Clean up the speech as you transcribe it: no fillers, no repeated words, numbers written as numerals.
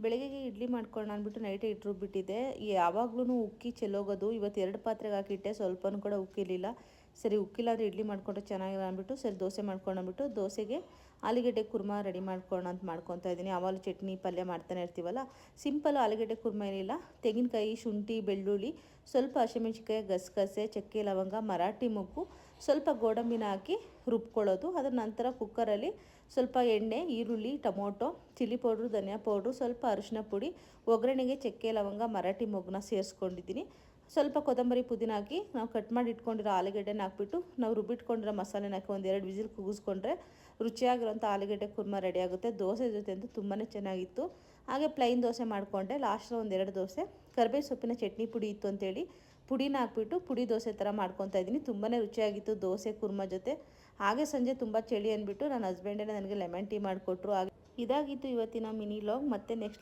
ಬೆಳಗ್ಗೆಗೆ ಇಡ್ಲಿ ಮಾಡ್ಕೊಳ್ಳೋಣ ಅಂದ್ಬಿಟ್ಟು ನೈಟೇ ಇಟ್ಟು ರುಬ್ಬಿಟ್ಟಿದ್ದೆ. ಯಾವಾಗ್ಲೂ ಉಕ್ಕಿ ಚೆಲ್ಲೋಗೋದು. ಇವತ್ತು 2 ಪಾತ್ರೆಗೆ ಹಾಕಿಟ್ಟೆ, ಸ್ವಲ್ಪನೂ ಕೂಡ ಉಕ್ಕಿರಲಿಲ್ಲ. ಸರಿ ಉಕ್ಕಿಲ್ಲ ಅಂದರೆ ಇಡ್ಲಿ ಮಾಡಿಕೊಂಡ್ರೆ ಚೆನ್ನಾಗಿಲ್ಲ ಅಂದ್ಬಿಟ್ಟು ಸರಿ ದೋಸೆ ಮಾಡ್ಕೊಂಡು ಅಂದ್ಬಿಟ್ಟು ದೋಸೆಗೆ ಆಲೂಗೆಡ್ಡೆ ಕುರ್ಮಾ ರೆಡಿ ಮಾಡ್ಕೊಳ್ಳೋಣ ಅಂತ ಮಾಡ್ಕೊತಾ ಇದ್ದೀನಿ. ಆವಾಲು ಚಟ್ನಿ ಪಲ್ಯ ಮಾಡ್ತಾನೆ ಇರ್ತೀವಲ್ಲ, ಸಿಂಪಲ್ ಆಲೂಗೆಡ್ಡೆ ಕುರ್ಮಾ ಏನಿಲ್ಲ. ತೆಂಗಿನಕಾಯಿ, ಶುಂಠಿ, ಬೆಳ್ಳುಳ್ಳಿ, ಸ್ವಲ್ಪ ಹಸಿಮೆಣ್ಸಿನ್ಕಾಯಿ, ಗಸಗಸೆ, ಚಕ್ಕೆ, ಲವಂಗ, ಮರಾಠಿ ಮೊಗ್ಗು, ಸ್ವಲ್ಪ ಗೋಡಂಬಿನ ಹಾಕಿ ರುಬ್ಕೊಳ್ಳೋದು. ಅದರ ನಂತರ ಕುಕ್ಕರಲ್ಲಿ ಸ್ವಲ್ಪ ಎಣ್ಣೆ, ಈರುಳ್ಳಿ, ಟೊಮೊಟೊ, ಚಿಲ್ಲಿ ಪೌಡ್ರು, ಧನಿಯಾ ಪೌಡ್ರು, ಸ್ವಲ್ಪ ಅರಿಶಿನ ಪುಡಿ, ಒಗ್ಗರಣೆಗೆ ಚಕ್ಕೆ, ಲವಂಗ, ಮರಾಠಿ ಮೊಗ್ಗನ್ನ ಸೇರಿಸ್ಕೊಂಡಿದ್ದೀನಿ. ಸ್ವಲ್ಪ ಕೊತ್ತಂಬರಿ, ಪುದೀನ ಹಾಕಿ ನಾವು ಕಟ್ ಮಾಡಿ ಇಟ್ಕೊಂಡಿರೋ ಆಲೂಗೆಡ್ಡೆನ ಹಾಕ್ಬಿಟ್ಟು ನಾವು ರುಬ್ಬಿಟ್ಕೊಂಡಿರೋ ಮಸಾಲೆನ ಹಾಕಿ 1-2 ವಿಸಿಲ್ ಕೂಗಿಸ್ಕೊಂಡ್ರೆ ರುಚಿಯಾಗಿರೋಂಥ ಆಲೂಗೆಡ್ಡೆ ಕುರ್ಮಾ ರೆಡಿ ಆಗುತ್ತೆ. ದೋಸೆ ಜೊತೆ ಅಂತೂ ತುಂಬಾ ಚೆನ್ನಾಗಿತ್ತು. ಹಾಗೆ ಪ್ಲೈನ್ ದೋಸೆ ಮಾಡಿಕೊಂಡೆ. ಲಾಸ್ಟಲ್ಲಿ 1-2 ದೋಸೆ ಕರಿಬೇವು ಸೊಪ್ಪಿನ ಚಟ್ನಿ ಪುಡಿ ಇತ್ತು ಅಂತೇಳಿ ಪುಡಿನ ಹಾಕ್ಬಿಟ್ಟು ಪುಡಿ ದೋಸೆ ಥರ ಮಾಡ್ಕೊತಾ ಇದ್ದೀನಿ. ತುಂಬಾ ರುಚಿಯಾಗಿತ್ತು ದೋಸೆ ಕುರ್ಮಾ ಜೊತೆ. ಹಾಗೆ ಸಂಜೆ ತುಂಬ ಚಳಿ ಅಂದ್ಬಿಟ್ಟು ನನ್ನ ಹಸ್ಬೆಂಡೇ ನನಗೆ ಲೆಮನ್ ಟೀ ಮಾಡಿಕೊಟ್ರು. ಹಾಗೆ ಇದಾಗಿತ್ತು ಇವತ್ತಿನ ಮಿನಿ ವ್ಲಾಗ್. ಮತ್ತೆ ನೆಕ್ಸ್ಟ್